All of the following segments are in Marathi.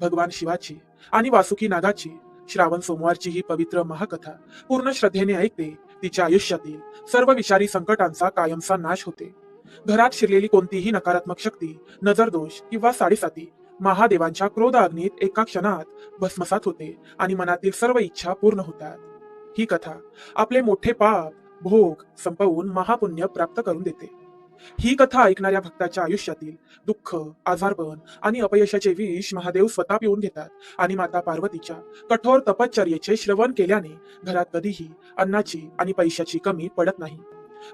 भगवान शिवाची आणि वासुकी नागाची श्रावण सोमवारची ही पवित्र महाकथा पूर्ण श्रद्धेने ऐकते, तिच्या आयुष्यातील सर्व विषारी संकटांचा कायमचा नाश होते. घरात शिरलेली कोणतीही नकारात्मक शक्ती, नजरदोष किंवा साडेसाती महादेवांच्या क्रोध अग्नीत एका क्षणात भस्मसात होते आणि मनातील सर्व इच्छा पूर्ण होतात. ही कथा आपले मोठे पाप, भोग संपवून महापुण्य प्राप्त करून देते. ही कथा ऐकणाऱ्या भक्ताच्या आयुष्यातील दुःख, आजारपण आणि अपयशाचे विष महादेव स्वतः पिऊन घेतात आणि माता पार्वतीच्या कठोर तपश्चर्येचे श्रवण केल्याने घरात कधीही अन्नाची आणि पैशाची कमी पडत नाही.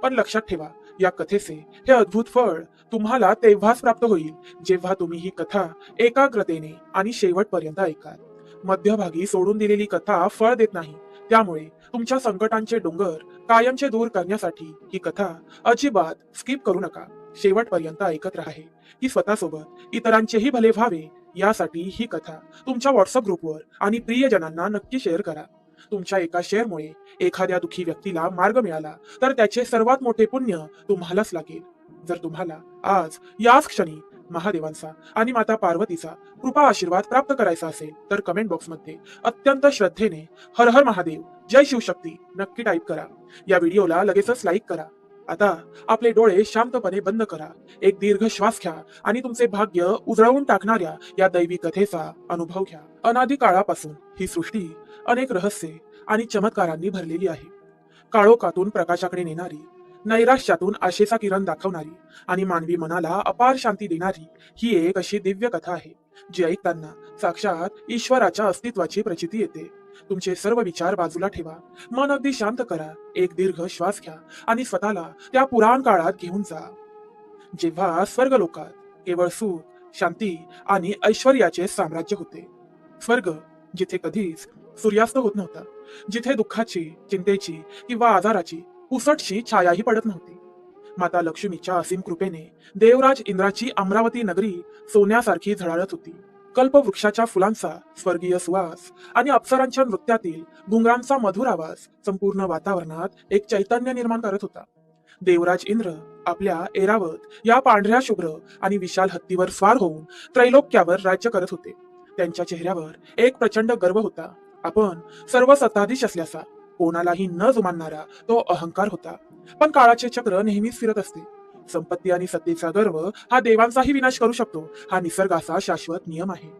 पण लक्षात ठेवा, या कथेचे हे अद्भुत फळ तुम्हाला तेव्हाच प्राप्त होईल जेव्हा तुम्ही ही कथा एकाग्रतेने आणि शेवटपर्यंत ऐकाल. मध्यभागी सोडून दिलेली कथा फळ देत नाही. त्यामुळे तुमच्या संकटांचे डोंगर कायमचे दूर करण्यासाठी ही कथा अजिबात स्किप करू नका. शेवटपर्यंत ऐकत राहा की स्वतःसोबत इतरांचेही भले व्हावे, यासाठी ही कथा तुमच्या व्हॉट्सअप ग्रुपवर आणि प्रियजनांना नक्की शेअर करा. तुमच्या एका शेअरमुळे एखाद्या दुःखी व्यक्तीला मार्ग मिळाला तर त्याचे सर्वात मोठे पुण्य तुम्हालाच लागेल. जर तुम्हाला आज याच क्षणी महादेवांचा आणि माता पार्वतीचा कृपा आशीर्वाद प्राप्त करायचा असेल तर कमेंट बॉक्समध्ये अत्यंत श्रद्धेने हर हर महादेव, जय शिवशक्ती नक्की टाईप करा. या व्हिडिओला लगेचच लाईक करा. आता आपले डोळे शांतपणे बंद करा, एक दीर्घ श्वास घ्या आणि तुमचे भाग्य उजळवून टाकणाऱ्या या दैवी कथेचा अनुभव घ्या. अनादी काळापासून ही सृष्टी अनेक रहस्ये आणि चमत्कारांनी भरलेली आहे. काळोखातून प्रकाशाकडे नेणारी, नैराश्यातून आशेचा किरण दाखवणारी आणि मानवी मनाला अपार शांती देणारी ही एक अशी दिव्य कथा आहे जी ऐकताना साक्षात ईश्वराच्या अस्तित्वाची प्रचिती येते. तुमचे सर्व विचार बाजूला ठेवा, मन अगदी शांत करा, एक दीर्घ श्वास घ्या आणि स्वतःला त्या पुराण काळात घेऊन जा, जेव्हा स्वर्ग लोकात केवळ सुख, शांती आणि ऐश्वर्याचे साम्राज्य होते. स्वर्ग जिथे कधीच सूर्यास्त होत नव्हता, जिथे दुःखाची, चिंतेची किंवा आजाराची पुसटशी छायाही पडत नव्हती. माता लक्ष्मीच्या असीम कृपेने देवराज इंद्राची अमरावती नगरी सोन्यासारखी झळाळत होती. कल्पवृक्षाच्या फुलांचा स्वर्गीय सुवास आणि अप्सरांच्या नृत्यातील घुंगरांचा मधुर आवाज संपूर्ण वातावरणात एक चैतन्य निर्माण करत होता. देवराज इंद्र आपल्या ऐरावत या पांढऱ्या शुभ्र आणि विशाल हत्तीवर स्वार होऊन त्रैलोक्यावर राज्य करत होते. त्यांच्या चेहऱ्यावर एक प्रचंड गर्व होता. आपण सर्व सत्ताधीश असल्याचा, कोणालाही न जुमानणारा तो अहंकार होता. पण काळाचे चक्र नेहमीच फिरत असते. संपत्ती आणि सत्तेचा गर्व हा देवांचाही विनाश करू शकतो, हा निसर्गाचा शाश्वत नियम आहे.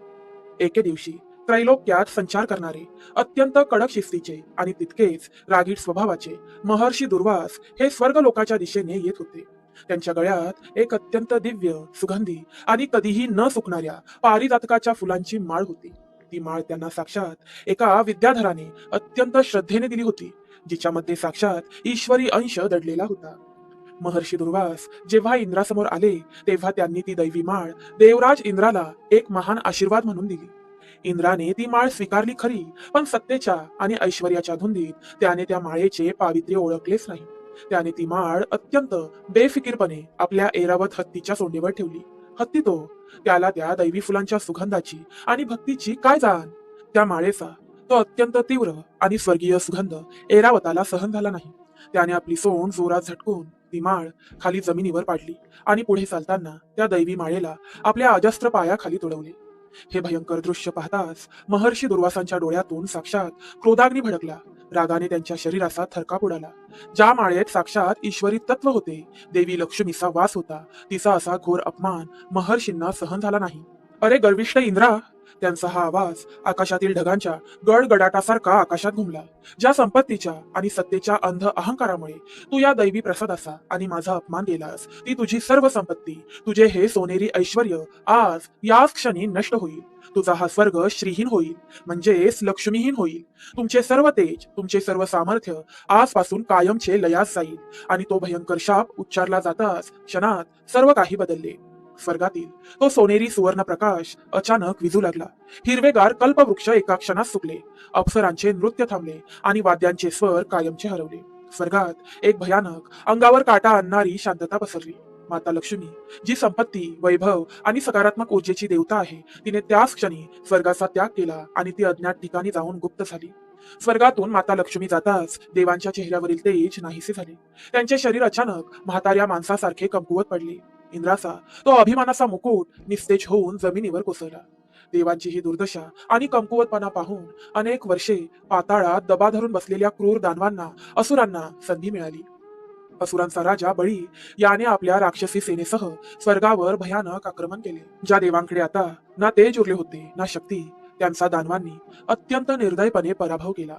एके दिवशी त्रैलोक्यात संचार करणारे, अत्यंत कडक शिस्तीचे आणि तितकेच रागीट स्वभावाचे महर्षी दुर्वास हे स्वर्ग लोकाच्या दिशेने येत होते. त्यांच्या गळ्यात एक अत्यंत दिव्य, सुगंधी आणि कधीही न सुकणाऱ्या पारिजातकाच्या फुलांची माळ होती. ती माळ त्यांना साक्षात एका विद्याधराने अत्यंत श्रद्धेने दिली होती, जिच्यामध्ये साक्षात ईश्वरी अंश दडलेला होता. महर्षी दुर्वास जेव्हा इंद्रासमोर आले तेव्हा त्यांनी ती दैवी माळ देवराज इंद्राला एक महान आशीर्वाद म्हणून दिली. इंद्राने ती माळ स्वीकारली खरी, पण सत्तेच्या आणि ऐश्वर्याच्या धुंदीत त्याने त्या माळेचे पावित्र्य ओळखलेच नाही. त्याने ती माळ अत्यंत बेफिकीरपणे आपल्या ऐरावत हत्तीच्या सोंडेवर ठेवली. हत्ती तो, त्याला त्या दैवी फुलांच्या सुगंधाची आणि भक्तीची काय जाण. त्या माळेचा तो अत्यंत तीव्र आणि स्वर्गीय सुगंध ऐरावताला सहन झाला नाही. त्याने आपली सोंड जोरात झटकून ती माळ खाली जमिनीवर पाडली आणि पुढे चालताना त्या दैवी माळेला आपल्या अजस्त्र पायाखाली तुडवले. हे भयंकर दृश्य पाहताच महर्षी दुर्वासांच्या डोळ्यातून साक्षात क्रोधाग्नी भडकला. रागाने त्यांच्या शरीराचा थरकाप उडाला. ज्या माळेत साक्षात ईश्वरी तत्व होते, देवी लक्ष्मीचा वास होता, तिचा असा घोर अपमान महर्षींना सहन झाला नाही. अरे गर्विष्ठ इंद्रा! त्यांचा हा आवाज आकाशातील ढगांच्या गडगडाटासारखा आकाशात घुमला. ज्या संपत्तीच्या आणि सत्तेच्या अंध अहंकारामुळे तू या दैवी प्रसादाचा आणि माझा अपमान केलास, ती तुझी सर्व संपत्ती, तुझे हे सोनेरी ऐश्वर्य आज याच क्षणी नष्ट होईल. तुझा हा स्वर्ग श्रीहीन होईल, म्हणजेच लक्ष्मीहीन होईल. तुमचे सर्व तेज, तुमचे सर्व सामर्थ्य आजपासून कायमचे लयास जाईल. आणि तो भयंकर शाप उच्चारला जाताच क्षणात सर्व काही बदलले. स्वर्गातील तो सोनेरी सुवर्ण प्रकाश अचानक विझू लागला. हिरवेगार कल्पवृक्ष एका क्षणात सुकले. अप्सरांचे नृत्य थांबले आणि वाद्यांचे स्वर कायमचे हरवले. स्वर्गात एक भयानक, अंगावर काटा आणणारी शांतता पसरली. माता लक्ष्मी, जी संपत्ती, वैभव आणि सकारात्मक ऊर्जेची देवता आहे, तिने त्याच क्षणी स्वर्गाचा त्याग केला आणि ती अज्ञात ठिकाणी जाऊन गुप्त झाली. स्वर्गातून माता लक्ष्मी जाताच देवांच्या चेहऱ्यावरील तेज नाहीसे झाले. त्यांचे शरीर अचानक म्हाताऱ्या माणसासारखे कमकुवत पडले. इंद्राचा तो अभिमानाचा मुकुट निस्तेज होऊन जमिनीवर कोसळला. देवांची ही दुर्दशा आणि कमकुवतपणा पाहून अनेक वर्षे पाताळात दबा धरून बसलेल्या क्रूर दानवांना, असुरांना संधी मिळाली. असुरांचा राजा बळी याने आपल्या राक्षसी सेनेसह स्वर्गावर भयानक आक्रमण केले. ज्या देवांकडे आता ना तेज उरले होते ना शक्ती, त्यांचा दानवांनी अत्यंत निर्दयपणे पराभव केला.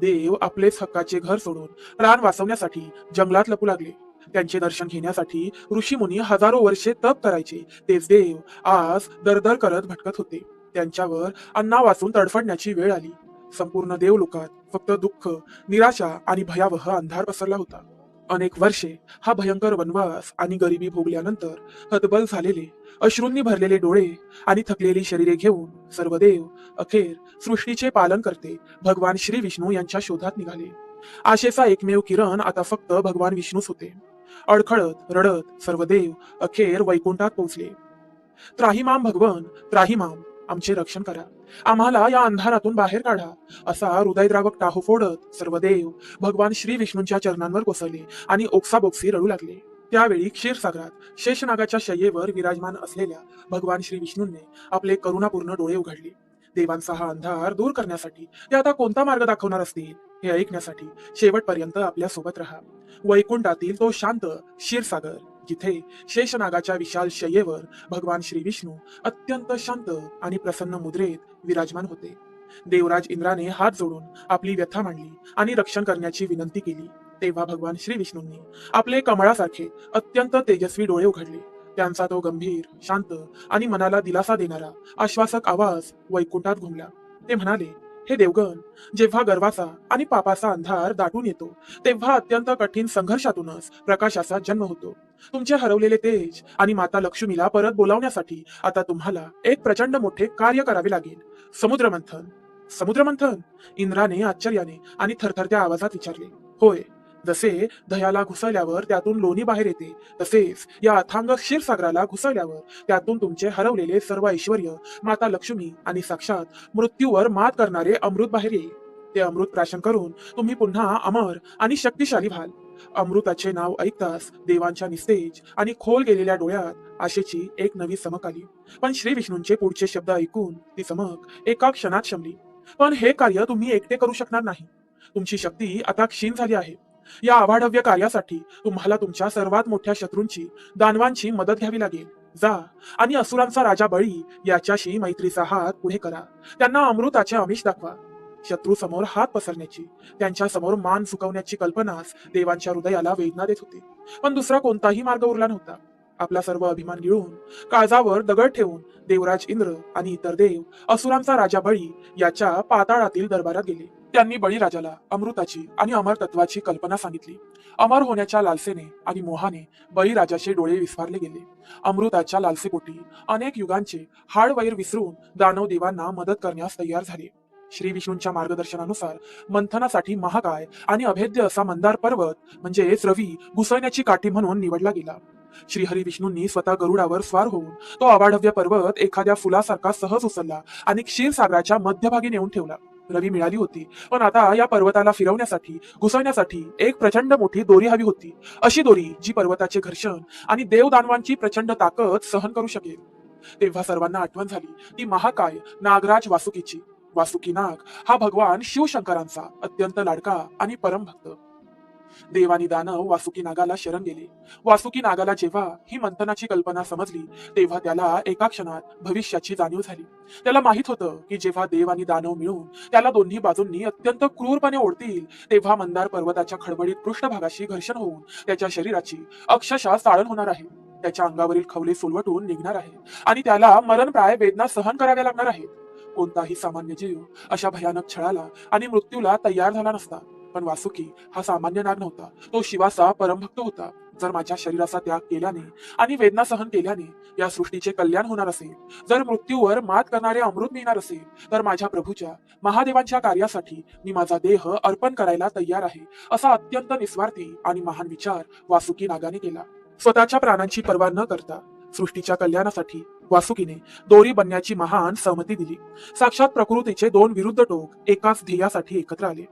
देव आपलेच हक्काचे घर सोडून प्राण वाचवण्यासाठी जंगलात लपू लागले. त्यांचे दर्शन घेण्यासाठी ऋषीमुनी हजारो वर्षे तप करायचे, तेच देव आज दरदर करत भटकत होते. त्यांच्यावर अन्ना वाचून तडफडण्याची वेळ आली. संपूर्ण देवलोकात फक्त दुःख, निराशा आणि भयावह अंधार पसरला होता. अनेक वर्षे हा भयंकर वनवास आणि गरिबी भोगल्यानंतर हतबल झालेले, अश्रूंनी भरलेले डोळे आणि थकलेली शरीरे घेऊन सर्व देव अखेर सृष्टीचे पालन करते भगवान श्री विष्णू यांच्या शोधात निघाले. आशेचा एकमेव किरण आता फक्त भगवान विष्णूच होते. अडखळत रडत सर्व देव अखेर वैकुंठात पोहोचले. त्राहिमाम भगवन, त्राहिमाम, आमचे रक्षण करा, आम्हाला या अंधारातून बाहेर काढा, असा हृदयद्रावक टाहो फोडत सर्व देव भगवान श्री विष्णूंच्या चरणांवर कोसळले आणि ओक्साबोक्सी रडू लागले. त्यावेळी क्षीरसागरात शेषनागाच्या शय्येवर विराजमान असलेल्या भगवान श्री विष्णूंनी आपले करुणापूर्ण डोळे उघडले. देवांचा हा अंधार दूर करण्यासाठी ते आता कोणता मार्ग दाखवणार असतील हे ऐकण्यासाठी शेवटपर्यंत आपल्या सोबत राहा. वैकुंठातील तो शांत क्षीरसागर, जिथे शेषनागाच्या विशाल शय्येवर भगवान श्री विष्णू अत्यंत शांत आणि प्रसन्न मुद्रेत विराजमान होते. देवराज इंद्राने हात जोडून आपली व्यथा मांडली आणि रक्षण करण्याची विनंती केली. तेव्हा भगवान श्री विष्णूंनी आपले कमळासारखे अत्यंत तेजस्वी डोळे उघडले. त्यांचा तो गंभीर, शांत आणि मनाला दिलासा देणारा आश्वासक आवाज वैकुंठात घुमला. ते म्हणाले, हे देवगण, जेव्हा गर्वाचा आणि पापाचा अंधार दाटून येतो तेव्हा अत्यंत कठीण संघर्षातूनच प्रकाशाचा जन्म होतो. तुमचे हरवलेले तेज आणि माता लक्ष्मीला परत बोलावण्यासाठी आता तुम्हाला एक प्रचंड मोठे कार्य करावे लागेल. समुद्रमंथन. समुद्रमंथन? इंद्राने आश्चर्याने आणि थरथरत्या आवाजात विचारले. होय, जसे दह्याला घुसळल्यावर त्यातून लोणी बाहेर येते, तसेच या अथांग क्षीरसागराला घुसळल्यावर त्यातून तुमचे हरवलेले सर्व ऐश्वर्य, माता लक्ष्मी आणि साक्षात मृत्यूवर मात करणारे अमृत बाहेर येईल. ते अमृत प्राशन करून तुम्ही पुन्हा अमर आणि शक्तिशाली व्हाल. अमृताचे नाव ऐकताच देवांच्या निस्तेज आणि खोल गेलेल्या डोळ्यात आशेची एक नवी चमक आली. पण श्री विष्णूंचे पुढचे शब्द ऐकून ती चमक एका क्षणात शमली. पण हे कार्य तुम्ही एकटे करू शकणार नाही. तुमची शक्ती आता क्षीण झाली आहे. या अवाढव्य कार्यासाठी तुम्हाला तुमच्या सर्वात मोठ्या शत्रूंची, दानवांची मदत घ्यावी लागेल. जा आणि असुरांचा राजा बळी याच्याशी मैत्रीचा हात पुढे करा. त्यांना अमृताचे आमिष दाखवा. शत्रू समोर हात पसरण्याची, त्यांच्या समोर मान झुकवण्याची कल्पनाच देवांच्या हृदयाला वेदना देत होती. पण दुसरा कोणताही मार्ग उरला नव्हता. आपला सर्व अभिमान गिळून, काळजावर दगड ठेवून देवराज इंद्र आणि इतर देव असुरांचा राजा बळी याच्या पाताळातील दरबारात गेले. त्यांनी बळीराजाला अमृताची आणि अमरतत्वाची कल्पना सांगितली. अमर होण्याच्या लालसेने आणि मोहाने बळीराजाचे डोळे विस्फारले गेले. अमृताच्या लालसेपोटी अनेक युगांचे हाडवैर विसरून दानव देवांना मदत करण्यास तयार झाले. श्री विष्णूंच्या मार्गदर्शनानुसार मंथनासाठी महाकाय आणि अभेद्य असा मंदार पर्वत म्हणजेच रवी घुसळण्याची काठी म्हणून निवडला गेला. श्रीहरी विष्णूंनी स्वतः गरुडावर स्वार होऊन तो अवाढव्य पर्वत एखाद्या फुलासारखा सहज उचलला आणि क्षीरसागराच्या मध्यभागी नेऊन ठेवला. रवी मिळाली होती, पण आता या पर्वताला फिरवण्यासाठी, घुसवण्यासाठी एक प्रचंड मोठी दोरी हवी होती. अशी दोरी जी पर्वताचे घर्षण आणि देवदानवांची प्रचंड ताकद सहन करू शकेल. तेव्हा सर्वांना आठवण झाली ती महाकाय नागराज वासुकीची. वासुकी नाग हा भगवान शिवशंकरांचा अत्यंत लाडका आणि परमभक्त. देव आणि दानव वासुकी नागाला शरण गेले. वासुकी नागाला जेव्हा ही मंथनाची कल्पना समजली तेव्हा त्याला एका क्षणात भविष्याची जाणीव झाली. त्याला माहित होतं की जेव्हा देव आणि दानव मिळून त्याला दोन्ही बाजूंनी अत्यंत क्रूरपणे ओढतील तेव्हा मंदार पर्वताच्या खडबडीत पृष्ठभागाशी घर्षण होऊन त्याच्या शरीराची अक्षरशः चाळण होणार आहे. त्याच्या अंगावरील खवले सुलवटून निघणार आहे आणि त्याला मरणप्राय वेदना सहन कराव्या लागणार आहेत. कोणताही सामान्य जीव अशा भयानक छळाला आणि मृत्यूला तयार झाला नसता. पण वासुकी हा सामान्य नाग नव्हता, तो शिवाचा परमभक्त होता. जर माझ्या शरीराचा त्याग केल्याने आणि वेदना सहन केल्याने या सृष्टीचे कल्याण होणार असेल, जर मृत्यूवर मात करणारे अमृत मिळणार असेल, तर माझ्या प्रभूच्या महादेवांच्या कार्यासाठी मी माझा देह अर्पण करायला तयार आहे, असा अत्यंत निस्वार्थी आणि महान विचार वासुकी नागाने केला. स्वतःच्या प्राणांची पर्वा न करता सृष्टीच्या कल्याणासाठी वासुकीने दोरी बनण्याची महान सहमती दिली. साक्षात प्रकृतीचे दोन विरुद्ध टोक एकाच ध्येयासाठी एकत्र आले.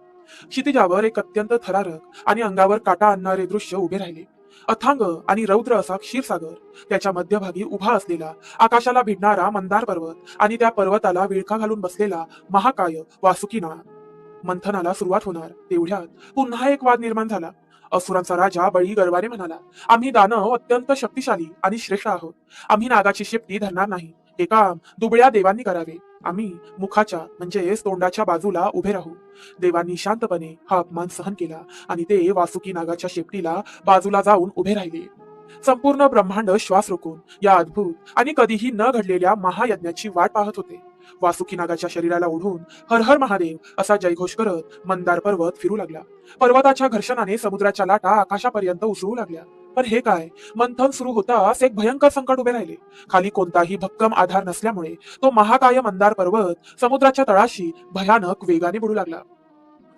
क्षितिजावर एक अत्यंत थरारक आणि अंगावर काटा आणणारे दृश्य उभे राहिले. अथांग आणि रौद्र असा क्षीरसागर, त्याच्या मध्यभागी उभा असलेला आकाशाला भिडणारा मंदार पर्वत आणि त्या पर्वताला विळखा घालून बसलेला महाकाय वासुकीनाग. मंथनाला सुरुवात होणार तेवढ्यात पुन्हा एक वाद निर्माण झाला. असुरांचा राजा बळी गर्वाने म्हणाला, आम्ही दानव अत्यंत शक्तिशाली आणि श्रेष्ठ आहोत. आम्ही नागाची शेपटी धरणार नाही. हे काम दुबळ्या देवांनी करावे. आम्ही मुखाच्या म्हणजेच तोंडाच्या बाजूला उभे राहू. देवांनी शांतपणे हा अपमान सहन केला आणि ते वासुकी नागाच्या शेपटीला बाजूला जाऊन उभे राहिले. संपूर्ण ब्रह्मांड श्वास रोखून या अद्भुत आणि कधीही न घडलेल्या महायज्ञाची वाट पाहत होते. वासुकी नागाच्या शरीराला ओढून हर हर महादेव असा जयघोष करत मंदार पर्वत फिरू लागला. पर्वताच्या घर्षणाने समुद्राच्या लाटा आकाशापर्यंत उसळू लागल्या. पण हे काय, मंथन सुरू होताच एक भयंकर संकट उभे राहिले. खाली कोणताही भक्कम आधार नसल्यामुळे तो महाकाय मंदार पर्वत समुद्राच्या तळाशी भयानक वेगाने बुडू लागला.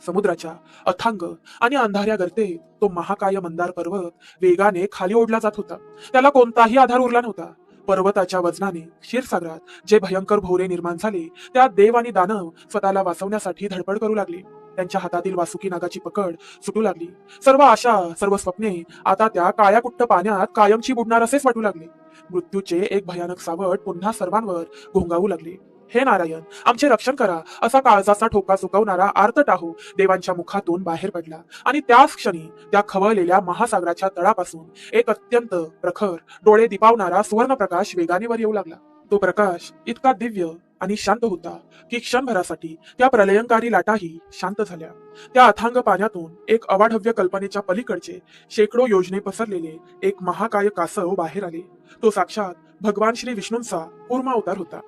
समुद्राच्या अथांग आणि अंधाऱ्या गर्तेत तो महाकाय मंदार पर्वत वेगाने खाली ओढला जात होता. त्याला कोणताही आधार उरला नव्हता. पर्वताच्या वजनाने क्षीरसागरात जे भयंकर भोवरे निर्माण झाले, त्यात देव आणि दानव स्वतःला वाचवण्यासाठी धडपड करू लागले. त्यांच्या हातातील वासुकी नागाची पकड सुटू लागली. सर्व आशा, सर्व स्वप्ने आता त्या काळ्याकुट्ट पाण्यात कायमची बुडणार असेच वाटू लागले. मृत्यूचे एक भयानक सावट पुन्हा सर्वांवर घोंगावू लागले. हे नारायण, आमचे रक्षण करा असा काळजाचा ठोका चुकवणारा आर्त टाहू देवांच्या मुखातून बाहेर पडला आणि त्याच क्षणी त्या खवळलेल्या महासागराच्या तळापासून एक अत्यंत प्रखर, डोळे दिपावणारा सुवर्ण प्रकाश वेगाने वर येऊ लागला. तो प्रकाश इतका दिव्य आणि शांत होता की क्षणभरासाठी त्या प्रलयंकारी लाटाही शांत झाल्या. त्या अथांग पाण्यातून एक अवाढव्य कल्पनेच्या पलीकडचे शेकडो योजने पसरलेले एक महाकाय कासव बाहेर आले. तो साक्षात भगवान श्री विष्णूंचा कूर्म अवतार होता.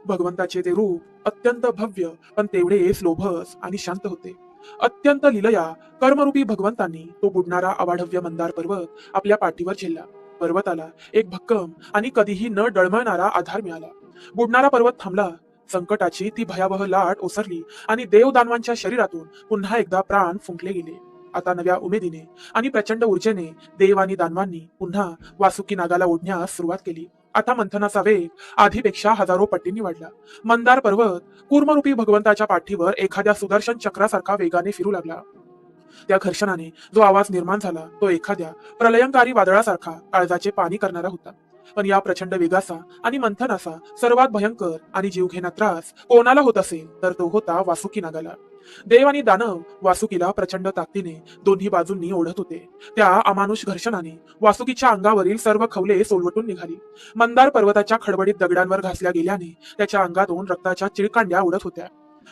भगवंताचे ते रूप अत्यंत भव्य पण तेवढेच लोभस आणि शांत होते. अत्यंत लीलया कर्मरूपी भगवंतांनी तो बुडणारा अवाढव्य मंदार पर्वत आपल्या पाठीवर झेलला. पर्वताला एक भक्कम आणि कधीही न डळमळणारा आधार मिळाला. बुडणारा पर्वत थांबला. संकटाची ती भयावह लाट ओसरली आणि देवदानवांच्या शरीरातून पुन्हा एकदा प्राण फुंकले गेले. आता नव्या उमेदीने आणि प्रचंड ऊर्जेने देव आणि दानवांनी पुन्हा वासुकी नागाला ओढण्यास सुरुवात केली. आता मंथनाचा वेग आधीपेक्षा हजारो पटींनी वाढला. मंदार पर्वत कूर्मरूपी भगवंताच्या पाठीवर एखाद्या सुदर्शन चक्रासारखा वेगाने फिरू लागला. त्या घर्षणाने जो आवाज निर्माण झाला तो एखाद्या प्रलयंकारी वादळासारखा काळजाचे पाणी करणारा होता. पण या प्रचंड वेगाचा आणि मंथनाचा सर्वात भयंकर आणि जीवघेणा त्रास कोणाला होत असेल तर तो होता वासुकी नागाला. देव आणि दानव वासुकीला प्रचंड ताकदीने दोन्ही बाजूंनी ओढत होते. त्या अमानुष घर्षणाने वासुकीच्या अंगावरील सर्व खवले सोलवटून निघाली. मंदार पर्वताच्या खडबडीत दगडांवर घासल्या गेल्याने त्याच्या अंगातून रक्ताच्या चिळकांड्या उडत होत्या.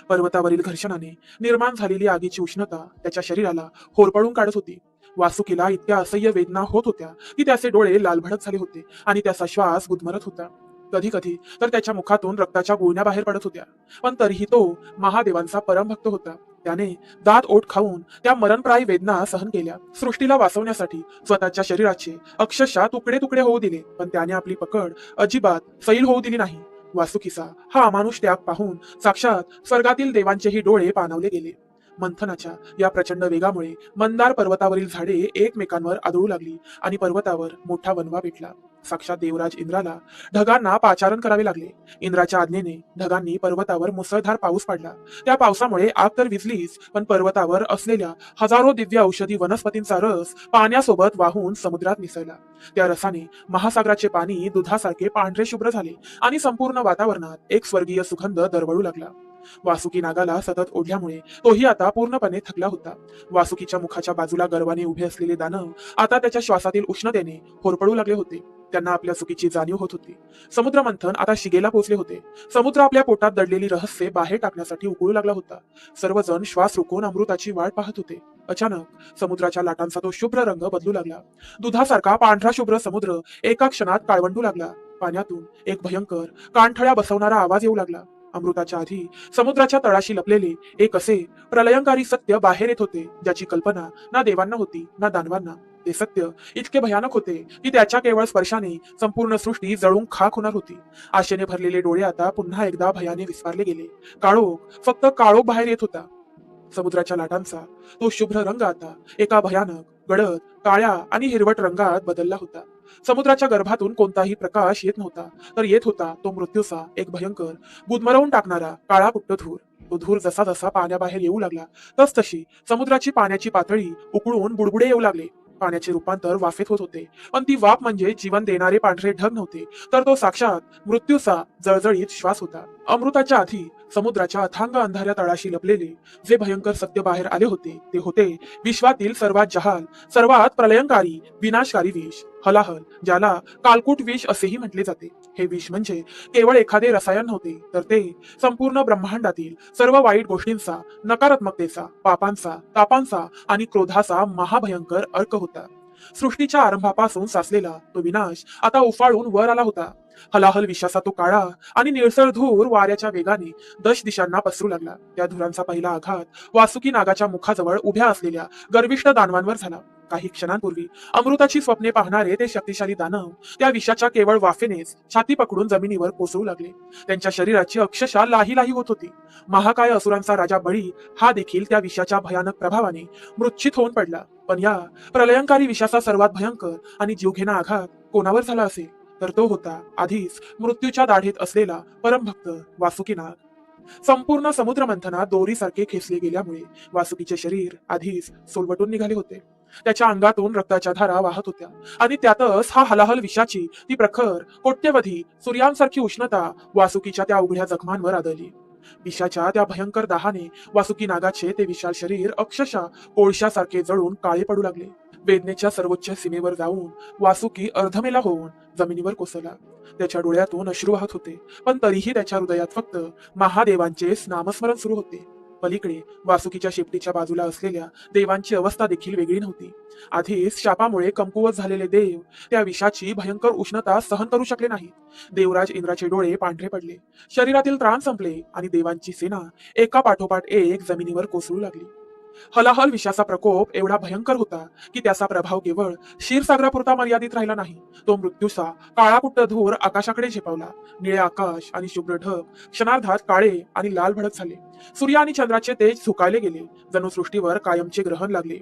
पर्वतावरील घर्षणाने निर्माण झालेली आगीची उष्णता त्याच्या शरीराला होरपळून काढत होती. वासुकीला इतक्या असह्य वेदना होत होत्या की त्याचे डोळे लालभडक झाले होते आणि त्याचा श्वास गुदमरत होता. कधी कधी तर त्याच्या मुखातून रक्ताच्या गुळण्या बाहेर पडत होत्या. पण तरीही तो महादेवांचा परमभक्त होता. त्याने दात ओठ खाऊन त्या मरणप्राय वेदना सहन केल्या. सृष्टीला वाचवण्यासाठी स्वतःच्या शरीराचे अक्षरशः तुकडे तुकडे होऊ दिले, पण त्याने आपली पकड अजिबात सैल होऊ दिली नाही. वासुकीचा हा अमानुष त्याग पाहून साक्षात स्वर्गातील देवांचेही डोळे पाणावले गेले. मंथनाच्या या प्रचंड वेगामुळे मंदार पर्वतावरील झाडे एकमेकांवर आदळू लागली आणि पर्वतावर मोठा वणवा पेटला. साक्षात देवराज इंद्राला ढगांना पाचारण करावे लागले. इंद्राच्या आज्ञेने ढगांनी पर्वतावर मुसळधार पाऊस पडला. त्या पावसामुळे आग तर विझलीच, पण पर्वतावर असलेल्या हजारो दिव्य औषधी वनस्पतींचा रस पाण्यासोबत वाहून समुद्रात मिसळला. त्या रसाने महासागराचे पाणी दुधासारखे पांढरे शुभ्र झाले आणि संपूर्ण वातावरणात एक स्वर्गीय सुगंध दरवळू लागला. वासुकी नागाला सतत ओढल्यामुळे तोही आता पूर्णपणे थकला होता. वासुकीच्या मुखाच्या बाजूला गर्वाने उभे असलेले दानव आता त्याच्या श्वासातील उष्णतेने होरपळू लागले होते. त्यांना आपल्या चुकीची जाणीव होत होती. समुद्र मंथन आता शिगेला पोहोचले होते. समुद्र आपल्या पोटात दडलेली रहस्ये बाहेर टाकण्यासाठी उकळू लागला होता. सर्वजण श्वास रोखून अमृताची वाट पाहत होते. अचानक समुद्राच्या लाटांचा तो शुभ्र रंग बदलू लागला. दुधासारखा पांढरा शुभ्र समुद्र एका क्षणात काळवंडू लागला. पाण्यातून एक भयंकर कानठळ्या बसवणारा आवाज येऊ लागला. अमृताच्या आधी समुद्राच्या तळाशी लपलेले एक असे प्रलयंकारी सत्य बाहेर येत होते, ज्याची कल्पना ना देवांना होती ना दानवांना. ते सत्य इतके भयानक होते की त्याच्या केवळ स्पर्शाने संपूर्ण सृष्टी जळून खाक होणार होती. आशेने भरलेले डोळे आता पुन्हा एकदा भयाने विस्फारले गेले. काळोख, फक्त काळोख बाहेर येत होता. समुद्राच्या लाटांचा तो शुभ्र रंग आता एका भयानक, गडद, काळ्या आणि हिरवट रंगात बदलला होता. समुद्राच्या गर्भातून कोणताही प्रकाश येत नव्हता, तर येत होता तो मृत्यूचा एक भयंकर, गुदमरवून टाकणारा काळा कुट्ट धूर. तो धूर जसा जसा पाण्याबाहेर येऊ लागला तस तशी समुद्राची पाण्याची पातळी उकळून बुडबुडे येऊ लागले. पाण्याचे रूपांतर वाफेत होत होते, पण ती वाफ म्हणजे जीवन देणारे पांढरे ढग नव्हते, तर तो साक्षात मृत्यूचा जळजळीत श्वास होता. अमृताच्या आधी समुद्राच्या अथांग अंधाऱ्या तळाशी लपलेले जे भयंकर सत्य बाहेर आले होते ते होते विश्वातील सर्वात जहाल, सर्वात प्रलयंकारी, विनाशकारी विष, हलाहल, ज्याला कालकूट विष असेही म्हटले जाते. हे विष म्हणजे केवळ एखादे रसायन नव्हते, तर ते संपूर्ण ब्रह्मांडातील सर्व वाईट गोष्टींचा, नकारात्मकतेचा, पापांचा, तापांचा आणि क्रोधाचा महाभयंकर अर्क होता. सृष्टीच्या आरंभापासून साचलेला तो विनाश आता उफाळून वर आला होता. हलाहल विषाचा तो काळा आणि निळसर धूर वाऱ्याच्या वेगाने दश दिशांना पसरू लागला. त्या धुरांचा पहिला आघात वासुकी नागाच्या मुखाजवळ उभ्या असलेल्या गर्विष्ठ दानवांवर झाला. काही क्षणांपूर्वी अमृताची स्वप्ने पाहणारे ते शक्तिशाली दानव त्या विषाच्या केवळ वाफेनेच छाती पकडून जमिनीवर कोसळू लागले. त्यांच्या शरीराची अक्षरशः लाही लाही होत होती. महाकाय असुरांचा राजा बळी हा देखील त्या विषाच्या भयानक प्रभावाने मूर्छित होऊन पडला. पण या प्रलयंकारी विषाचा सर्वात भयंकर आणि जीवघेणा आघात कोणावर झाला असेल, तर तो होता आधीच मृत्यूच्या दाढेत असलेला परमभक्त वासुकी नाग. संपूर्ण समुद्र मंथनात दोरीसारखे खेचले गेल्यामुळे वासुकीचे शरीर आधीच सोलवटून निघाले होते. त्याच्या अंगातून रक्ताच्या धारा वाहत होत्या आणि त्यातच हा हलाहल विषाची ती प्रखर, कोट्यवधी सूर्यांसारखी उष्णता वासुकीच्या त्या उघड्या जखमांवर आदळली. विषाच्या त्या भयंकर दाहाने वासुकी नागाचे ते विशाल शरीर अक्षरशः कोळशासारखे जळून काळे पडू लागले. वेदनेच्या सर्वोच्च सीमेवर जाऊन वासुकी अर्धमेला होऊन जमिनीवर कोसळला. त्याच्या डोळ्यातून अश्रू वाहत होते, पण तरीही त्याच्या हृदयात फक्त महादेवांचे नामस्मरण सुरू होते. पलीकडे वासुकीच्या शेपटीच्या बाजूला असलेल्या देवांची अवस्था देखील वेगळी नव्हती. आधीच शापामुळे कमकुवत झालेले देव त्या विषाची भयंकर उष्णता सहन करू शकले नाहीत. देवराज इंद्राचे डोळे पांढरे पडले, शरीरातील त्राण संपले आणि देवांची सेना एका पाठोपाठ एक जमिनीवर कोसळू लागली. हलाहल विषाचा प्रकोप एवढा भयंकर होता की त्याचा प्रभाव केवळ क्षीरसागरापुरता मर्यादित राहिला नाही. तो मृत्यूचा काळाकुट्ट धूर आकाशाकडे झेपावला. निळे आकाश आणि शुभ्र ढग क्षणार्धात काळे आणि लाल भडक झाले. सूर्य आणि चंद्राचे तेज झुकायले गेले, जणू सृष्टीवर कायमचे ग्रहण लागले.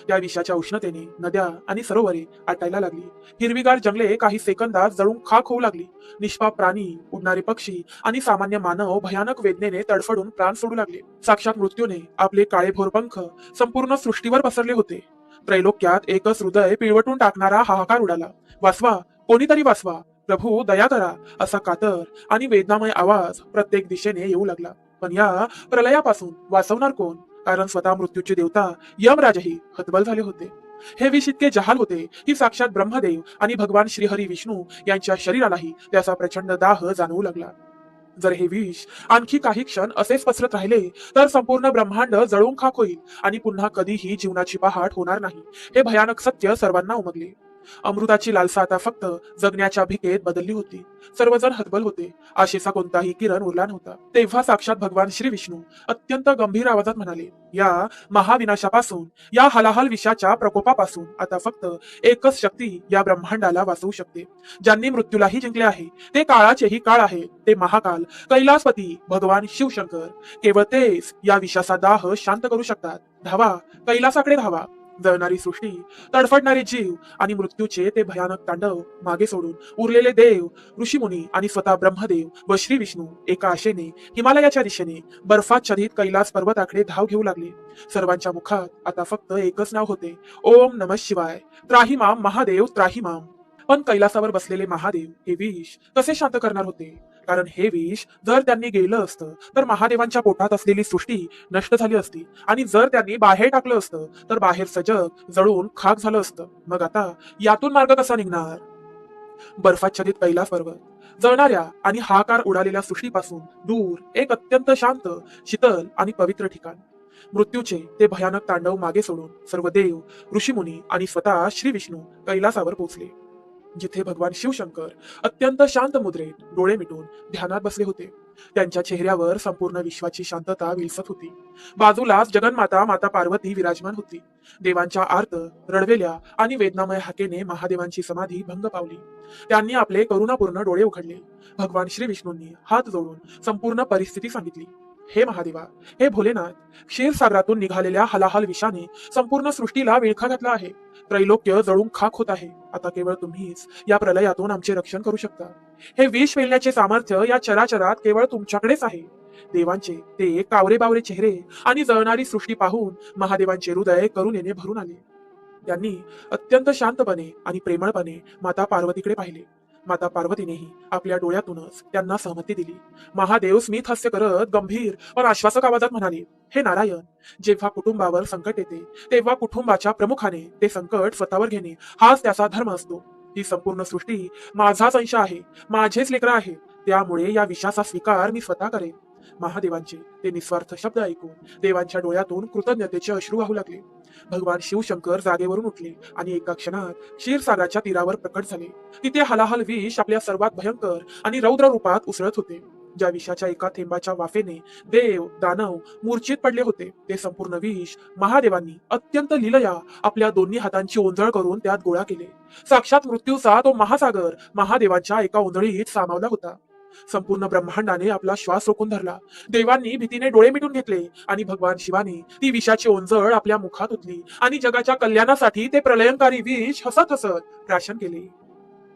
त्या विषाच्या उष्णतेने नद्या आणि सरोवरे आटायला लागली. हिरवीगार जंगले काही सेकंदात जळून खाक होऊ लागली. निष्पाप प्राणी, उडणारे पक्षी आणि सामान्य मानव भयानक वेदनेने तडफडून प्राण सोडू लागले. साक्षात मृत्यूने आपले काळेभोर पंख संपूर्ण सृष्टीवर पसरले होते. त्रैलोक्यात एकच हृदय पिळवटून टाकणारा हाहाकार उडाला. वाचवा, कोणीतरी वाचवा, प्रभू दया करा, असा कातर आणि वेदनामय आवाज प्रत्येक दिशेने येऊ लागला. पण या प्रलयापासून वाचवणार कोण? कारण स्वतः मृत्यूचे देवता यमराजही हतबल झाले होते. हे विष इतके जहाल होते की साक्षात ब्रह्मदेव आणि भगवान श्रीहरी विष्णू यांच्या शरीरालाही त्याचा प्रचंड दाह जाणवू लागला. जर हे विष आणखी काही क्षण असेच पसरत राहिले तर संपूर्ण ब्रह्मांड जळून खाक होईल आणि पुन्हा कधीही जीवनाची पहाट होणार नाही. हे भयानक सत्य सर्वांना उमगले. अमृताची लालसा आता फक्त जगण्याच्या भिकेत बदलली होती. सर्वजण हतबल होते. आशेचा कोणताही किरण उरला नव्हता. तेव्हा साक्षात भगवान श्री विष्णू अत्यंत गंभीर आवाजात म्हणाले, या महाविनाशापासून, या हलाहल विषाच्या प्रकोपापासून आता फक्त एकच शक्ती या ब्रह्मांडाला वाचवू शकते. ज्यांनी मृत्यूलाही जिंकले आहे, ते काळाचेही काळ आहे, ते महाकाल, कैलासपती भगवान शिवशंकर. केवळ तेच या विषाचा दाह शांत करू शकतात. धावा, कैलासाकडे धावा. जळणारी सृष्टी, तडफडणारे जीव आणि मृत्यूचे ते भयानक तांडव मागे सोडून उरलेले देव, ऋषीमुनी आणि स्वतः ब्रह्मदेव व श्री विष्णू एका आशेने हिमालयाच्या दिशेने बर्फाच्छादित कैलास पर्वताकडे धाव घेऊ लागले. सर्वांच्या मुखात आता फक्त एकच नाव होते, ओम नमः शिवाय, त्राहिमाम महादेव त्राहिमाम. पण कैलासावर बसलेले महादेव हे विष कसे शांत करणार होते? कारण हे विष जर त्यांनी गेलं असतं तर महादेवांच्या पोटात असलेली सृष्टी नष्ट झाली असती आणि जर त्यांनी बाहेर टाकलं असतं तर बाहेरचं जग जळून खाक झालं असतं. मग आता यातून मार्ग कसा निघणार? बर्फाच्छादित कैलास पर्वत जळणाऱ्या आणि हाकार उडालेल्या सृष्टीपासून दूर एक अत्यंत शांत, शीतल आणि पवित्र ठिकाण. मृत्यूचे ते भयानक तांडव मागे सोडून सर्व देव, ऋषीमुनी आणि स्वतः श्री विष्णू कैलासावर पोहोचले, जिथे भगवान शिवशंकर अत्यंत शांत मुद्रेत डोळे मिटून ध्यानात बसले होते. त्यांच्या चेहऱ्यावर संपूर्ण विश्वाची शांतता विलसत होती. बाजूलाच जगन्माता माता पार्वती विराजमान होती. देवांच्या आर्त, रडवेल्या आणि वेदनामय हाकेने महादेवांची समाधी भंग पावली. त्यांनी आपले करुणापूर्ण डोळे उघडले. भगवान श्री विष्णूंनी हात जोडून संपूर्ण परिस्थिती सांगितली. हे महादेवा, हे भोलेनाथ, क्षीरसागरातून निघालेल्या हलाहल विषाने संपूर्ण सृष्टीला विळखा घातला आहे. त्रैलोक्य जळून खाक होत आहे. आता केवळ तुम्हीच या प्रलयातून आमचे रक्षण करू शकता. हे विष पेलण्याचे सामर्थ्य या चराचरात केवळ तुमच्याकडेच आहे. देवांचे ते कावरे बावरे चेहरे आणि जळणारी सृष्टी पाहून महादेवांचे हृदय करुणेने भरून आले. त्यांनी अत्यंत शांतपणे आणि प्रेमळपणे माता पार्वतीकडे पाहिले. माता पार्वतीनेही आपल्या डोळ्यातूनच त्यांना सहमती दिली. महादेव स्मित हास्य करत गंभीर पण आश्वासक आवाजात म्हणाले, हे नारायण, जेव्हा कुटुंबावर संकट येते तेव्हा कुटुंबाच्या प्रमुखाने ते संकट स्वतःवर घेणे हाच त्याचा धर्म असतो. ही संपूर्ण सृष्टी माझाच अंश आहे, माझेच लेकरं आहे, त्यामुळे या विषाचा स्वीकार मी स्वतः करेन. महादेवांचे ते निस्वार्थ शब्द ऐकून देवांच्या डोळ्यातून कृतज्ञतेचे अश्रू वाहू लागले. भगवान शिवशंकर जागेवरून उठले आणि एका क्षणात क्षीरसागराच्या तीरावर प्रकट झाले. तिथे हलाहल विष आपल्या सर्वात भयंकर आणि रौद्र रूपात उसळत होते. ज्या विषाच्या एका थेंबाच्या वाफेने देव दानव मूर्छित पडले होते, ते संपूर्ण विष महादेवांनी अत्यंत लीलया आपल्या दोन्ही हातांची ओंजळ करून त्यात गोळा केले. साक्षात मृत्यूचा तो महासागर महादेवांच्या एका ओंजळीत सामावला होता. संपूर्ण ब्रह्मांडाने आपला श्वास रोखून धरला. देवांनी भीतीने डोळे मिटून घेतले आणि भगवान शिवाने ती विषाची ओंजळ आपल्या मुखात ओतली आणि जगाच्या कल्याणासाठी ते प्रलयंकारी विष हसत हसत प्राशन केले.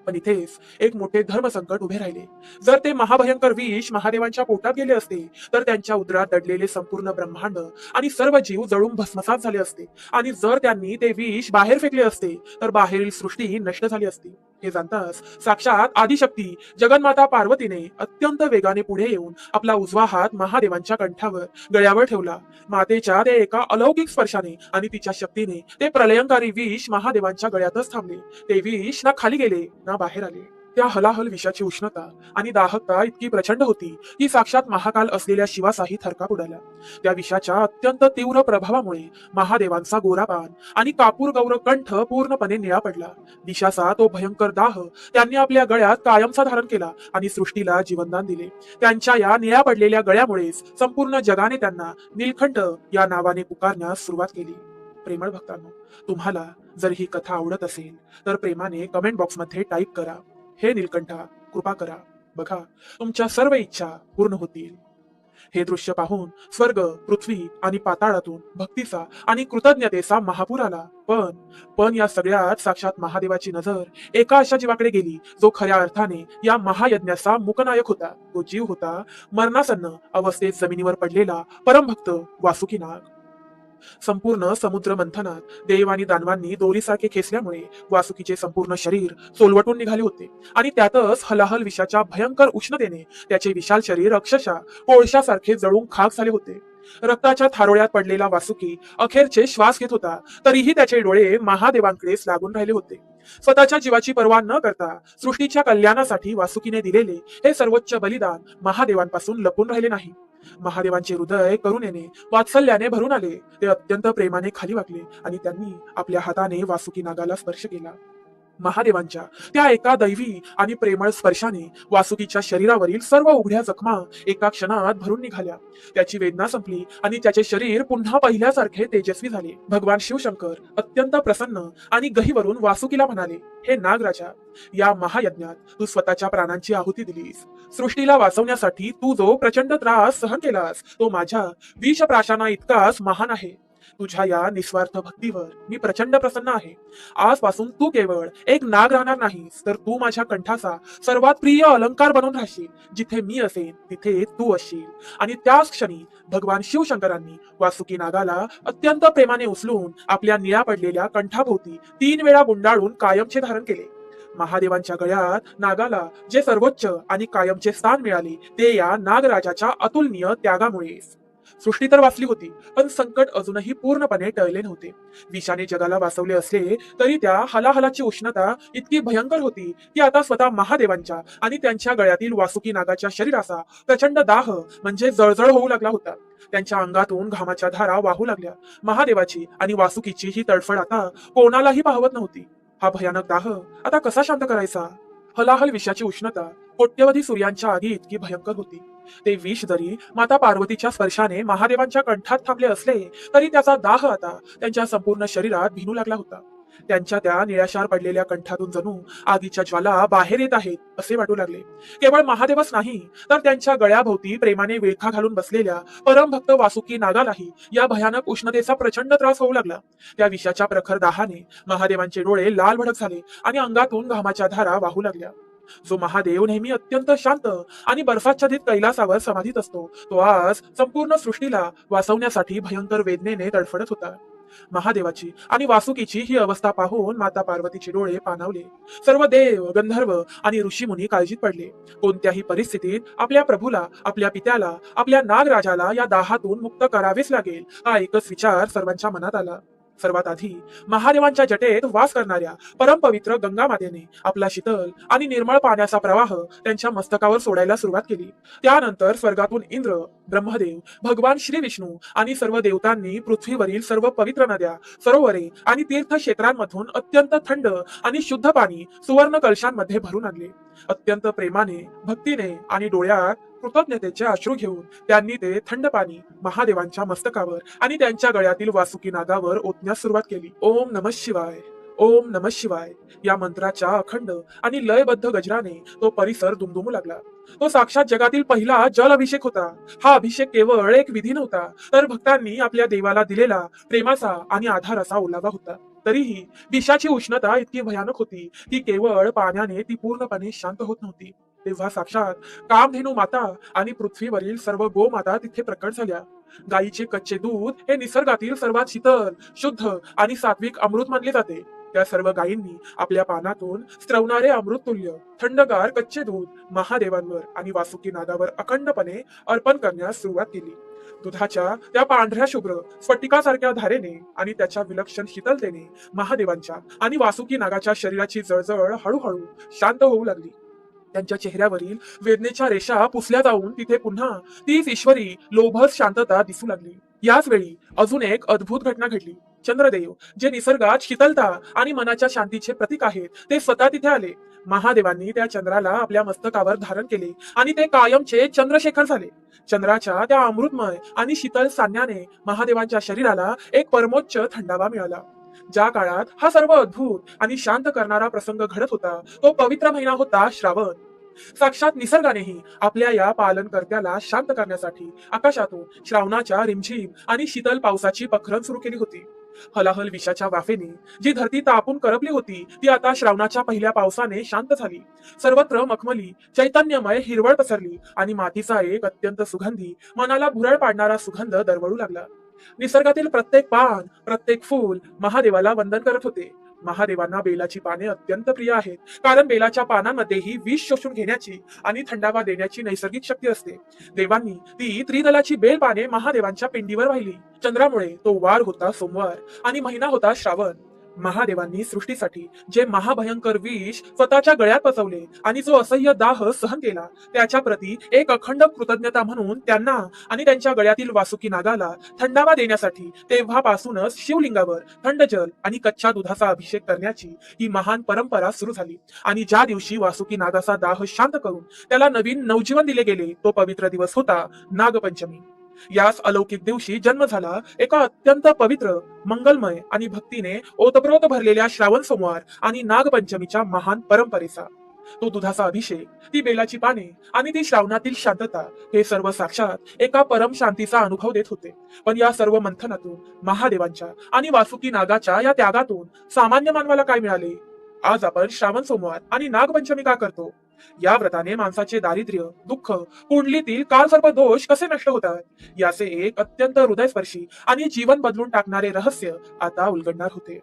पण इथेच एक मोठे धर्मसंकट उभे राहिले. जर ते महाभयंकर विष महादेवांच्या पोटात गेले असते तर त्यांच्या उदरात दडलेले संपूर्ण ब्रह्मांड आणि सर्व जीव जळून भस्मसात झाले असते, आणि जर त्यांनी ते विष बाहेर फेकले असते तर बाहेरील सृष्टी नष्ट झाली असती. हे जाणताच साक्षात आदिशक्ती जगन्माता पार्वतीने अत्यंत वेगाने पुढे येऊन आपला उजवा हात महादेवांच्या कंठावर गळ्यावर ठेवला. मातेच्या ते एका अलौकिक स्पर्शाने आणि तिच्या शक्तीने ते प्रलयंकारी विष महादेवांच्या गळ्यातच थांबले. ते विष ना खाली गेले ना बाहेर आले. त्या हलाहल विषाची उष्णता आणि दाहकता इतकी प्रचंड होती की साक्षात महाकाल असलेल्या शिवाचाही थरकाप उडाला. त्या विषाच्या अत्यंत तीव्र प्रभावामुळे महादेवांचा गोरापान आणि कापूर गौर कंठ पूर्णपणे निळा पडला. विषाचा तो भयंकर दाह त्यांनी आपल्या गळ्यात कायमचा धारण केला आणि सृष्टीला जीवनदान दिले. त्यांच्या या निळ्या पडलेल्या गळ्यामुळेच संपूर्ण जगाने त्यांना नीलकंठ या नावाने पुकारण्यास सुरुवात केली. प्रेमळ भक्तांनो, तुम्हाला जर ही कथा आवडत असेल तर प्रेमाने कमेंट बॉक्समध्ये टाईप करा, हे नीलकंठा कृपा करा. बघा, तुमच्या सर्व इच्छा पूर्ण होतील. हे दृश्य पाहून स्वर्ग, पृथ्वी आणि पाताळातून भक्तीचा आणि कृतज्ञतेचा महापूर आला. पण या सगळ्यात साक्षात महादेवाची नजर एका अशा जीवाकडे गेली जो खऱ्या अर्थाने या महायज्ञाचा मुकनायक होता. तो जीव होता मरणासन्न अवस्थेत जमिनीवर पडलेला परमभक्त वासुकीनाग. संपूर्ण समुद्र मंथनात देव आणि दानवांनी दोरीसारखे खेचल्यामुळे वासुकीचे संपूर्ण शरीर सोलवटून निघाले होते आणि त्यातच हलाहल विषाच्या भयंकर उष्णतेने त्याचे विशाल शरीर अक्षरशः कोळशासारखे जळून खाक झाले होते. रक्ताच्या थारोळ्यात पडलेला वासुकी अखेरचे श्वास घेत होता, तरीही त्याचे डोळे महादेवांकडेच लागून राहिले होते. स्वतःच्या जीवाची पर्वा न करता सृष्टीच्या कल्याणासाठी वासुकीने दिलेले हे सर्वोच्च बलिदान महादेवांपासून लपून राहिले नाही. महादेवांचे हृदय करुणेने वात्सल्याने भरून आले. ते अत्यंत प्रेमाने खाली वाकले आणि त्यांनी आपल्या हाताने वासुकी नागाला स्पर्श केला. महादेवांच्या त्या एका दैवी आणि प्रेमळ स्पर्शाने वासुकीच्या शरीरावरील सर्व उघड्या जखमा एका क्षणात भरून निघाल्या. त्याची वेदना संपली आणि त्याचे शरीर पुन्हा पहिल्यासारखे तेजस्वी झाले. भगवान शिवशंकर अत्यंत प्रसन्न आणि गहिवरून वासुकीला म्हणाले, हे नागराजा, या महायज्ञात तू स्वतःच्या प्राणांची आहुती दिलीस. सृष्टीला वाचवण्यासाठी तू जो प्रचंड त्रास सहन केलास तो माझ्या विषप्राशना इतकाच महान आहे. तुझ्या या निस्वार्थ भक्तीवर मी प्रचंड प्रसन्न आहे. आजपासून तू केवळ एक नाग राहणार नाहीस, तर तू माझ्या कंठाचा सर्वात प्रिय अलंकार बनून राहशील. जिथे मी असेन तिथे तू असशील. आणि त्याच क्षणी भगवान शिवशंकरांनी वासुकी नागाला अत्यंत प्रेमाने उचलून आपल्या निळ्या पडलेल्या कंठाभोवती 3 वेळा गुंडाळून कायमचे धारण केले. महादेवांच्या गळ्यात नागाला जे सर्वोच्च आणि कायमचे स्थान मिळाले ते या नागराजाच्या अतुलनीय त्यागामुळेच. सृष्टी तर वाचली होती, पण संकट अजूनही पूर्णपणे टळले नव्हते. विषाने जगाला वाचवले असले तरी त्या हलाहलाची उष्णता इतकी भयंकर होती की आता स्वतः महादेवांच्या आणि त्यांच्या गळ्यातील वासुकी नागाच्या शरीराचा प्रचंड दाह म्हणजे जळजळ होऊ लागला होता. त्यांच्या अंगातून घामाच्या धारा वाहू लागल्या. महादेवाची आणि वासुकीची ही तडफड आता कोणालाही पाहवत नव्हती. हा भयानक दाह आता कसा शांत करायचा? हलाहल विषाची उष्णता कोट्यवधी सूर्यांच्या आगी इतकी भयंकर होती. ते विष जरी माता पार्वतीच्या स्पर्शाने महादेवांच्या कंठात थांबले असले तरी त्याचा दाह आता त्यांच्या संपूर्ण शरीरात भिनू लागला होता. त्यांच्या त्या निळाशार पडलेल्या कंठातून जणू आगीच्या ज्वाला बाहेर येत आहेत असे वाटू लागले. केवळ महादेवच नाही तर त्यांच्या गळ्याभोवती प्रेमाने विळखा घालून बसलेल्या परमभक्त वासुकी नागालाही या भयानक उष्णतेचा प्रचंड त्रास होऊ लागला. त्या विषाच्या प्रखर दाहाने महादेवांचे डोळे लाल भडक झाले आणि अंगातून घामाच्या धारा वाहू लागल्या. जो महादेव नेहमी अत्यंत शांत आणि बर्फाच्छादित कैलासावर समाधीत असतो, तो आज संपूर्ण सृष्टीला वाचवण्यासाठी भयंकर वेदनेने तडफडत होता. महादेवाची आणि वासुकीची ही अवस्था पाहून माता पार्वतीचे डोळे पाणावले. सर्व देव, गंधर्व आणि ऋषीमुनी काळजीत पडले. कोणत्याही परिस्थितीत आपल्या प्रभूला, आपल्या पित्याला, आपल्या नागराजाला या दाहातून मुक्त करावेच लागेल, हा एकच विचार सर्वांच्या मनात आला. सर्वात आधी महादेवांच्या जटेत वास करणाऱ्या परमपवित्र गंगा मातेने आपला शीतल आणि निर्मळ पाण्याचा प्रवाह त्यांच्या मस्तकावर सोडायला सुरुवात केली. त्यानंतर स्वर्गातून इंद्र, ब्रह्मदेव, भगवान श्री विष्णू आणि सर्व देवतांनी पृथ्वीवरील सर्व पवित्र नद्या, सरोवरे आणि तीर्थक्षेत्रांमधून अत्यंत थंड आणि शुद्ध पाणी सुवर्ण कलशांमध्ये भरून आणले. अत्यंत प्रेमाने, भक्तीने आणि डोळ्यात कृतज्ञतेचे अश्रू घेऊन त्यांनी ते थंड पाणी महादेवांच्या मस्तकावर आणि त्यांच्या गळ्यातील वासुकी नागावर ओतण्यास सुरुवात केली. ओम नमः शिवाय, ओम नमः शिवाय या मंत्राच्या अखंड आणि लयबद्ध गजराने तो परिसर दुमदुमू लागला. तो साक्षात जगातील पहिला जल अभिषेक होता. हा अभिषेक केवळ एक विधी नव्हता, तर भक्तांनी आपल्या देवाला दिलेला प्रेमाचा आणि आधाराचा ओलावा होता. तरीही विषाची उष्णता इतकी भयानक होती की केवळ पाण्याने ती पूर्णपणे शांत होत नव्हती. तेव्हा साक्षात कामधेनू माता आणि पृथ्वीवरील सर्व गोमाता तिथे प्रकट झाल्या. गायीचे कच्चे दूध हे निसर्गातील सर्वात शीतल, शुद्ध आणि सात्विक अमृत मानले जाते. त्या सर्व गायींनी आपल्या पानातून स्त्रवणारे अमृततुल्य थंडगार कच्चे दूध महादेवांवर आणि वासुकी नागावर अखंडपणे अर्पण करण्यास सुरुवात केली. दुधाच्या त्या पांढऱ्या शुभ्र स्फटिकासारख्या धारेने आणि त्याच्या विलक्षण शीतलतेने महादेवांच्या आणि वासुकी नागाच्या शरीराची जळजळ हळूहळू शांत होऊ लागली. त्यांच्या चेहऱ्यावरील वेदनेच्या रेषा पुसल्या जाऊन तिथे पुन्हा तीच ईश्वरी लोभस शांतता दिसू लागली. याच वेळी अजून एक अद्भुत घटना घडली. चंद्रदेव, जे निसर्गात शीतलता आणि मनाच्या शांतीचे प्रतीक आहेत, ते स्वतः तिथे आले. महादेवांनी त्या चंद्राला आपल्या मस्तकावर धारण केले आणि ते कायमचे चंद्रशेखर झाले. चंद्राच्या त्या अमृतमय आणि शीतल सान्याने महादेवांच्या शरीराला एक परमोच्च थंडावा मिळाला. ज्या काळात हा सर्व अद्भुत आणि शांत करणारा प्रसंग घडत होता, तो पवित्र महिना होता श्रावण. साक्षात निसर्गानेही आपल्या या पालनकर्त्याला शांत करण्यासाठी आकाशातून श्रावणाच्या रिमझिम आणि शीतल पावसाची पखरण सुरू केली होती. हलाहल विषाच्या वाफेने जी धरती तापून करपली होती, ती आता श्रावणाच्या पहिल्या पावसाने शांत झाली. सर्वत्र मखमली, चैतन्यमय हिरवळ पसरली आणि मातीचा एक अत्यंत सुगंधी, मनाला भुरळ पाडणारा सुगंध दरवळू लागला. निसर्गातील प्रत्येक पान, प्रत्येक फूल महादेवाला वंदन करत होते. महादेवांना बेलाची पाने अत्यंत प्रिय आहेत, कारण बेलाच्या पानांमध्येही विष शोषून घेण्याची आणि थंडावा देण्याची नैसर्गिक शक्ती असते. देवांनी ती त्रिदलाची बेल पाने महादेवांच्या पिंडीवर वाहिली. चंद्रामुळे तो वार होता सोमवार आणि महिना होता श्रावण. महादेवांनी सृष्टीसाठी जे महाभयंकर विष स्वतःच्या गळ्यात पचवले आणि जो असह्य दाह सहन केला, त्याच्या प्रती एक अखंड कृतज्ञता म्हणून त्यांना आणि त्यांच्या गळ्यातील वासुकी नागाला थंडावा देण्यासाठी तेव्हापासूनच शिवलिंगावर थंड जल आणि कच्च्या दुधाचा अभिषेक करण्याची ही महान परंपरा सुरू झाली. आणि ज्या दिवशी वासुकी नागाचा दाह शांत करून त्याला नवीन नवजीवन दिले गेले, तो पवित्र दिवस होता नागपंचमी. याच अलौकिक दिवशी जन्म झाला एका अत्यंत पवित्र, मंगलमय आणि भक्तीने ओतप्रोत भरलेल्या श्रावण सोमवार आणि नागपंचमीच्या महान परंपरेचा. तो दुधाचा अभिषेक, ती बेलाची पाने आणि ती श्रावणातील शांतता, हे सर्व साक्षात एका परम शांतीचा अनुभव देत होते. पण या सर्व मंथनातून, महादेवांच्या आणि वासुकी नागाच्या या त्यागातून सामान्य मानवाला काय मिळाले? आज आपण श्रावण सोमवार आणि नागपंचमी का करतो? या व्रताने माणसाचे दारिद्र्य, दुःख, कुंडलीतील कालसर्प दोष कसे नष्ट होतात, याचे एक अत्यंत हृदयस्पर्शी आणि जीवन बदलून टाकणारे रहस्य आता उलगडणार होते.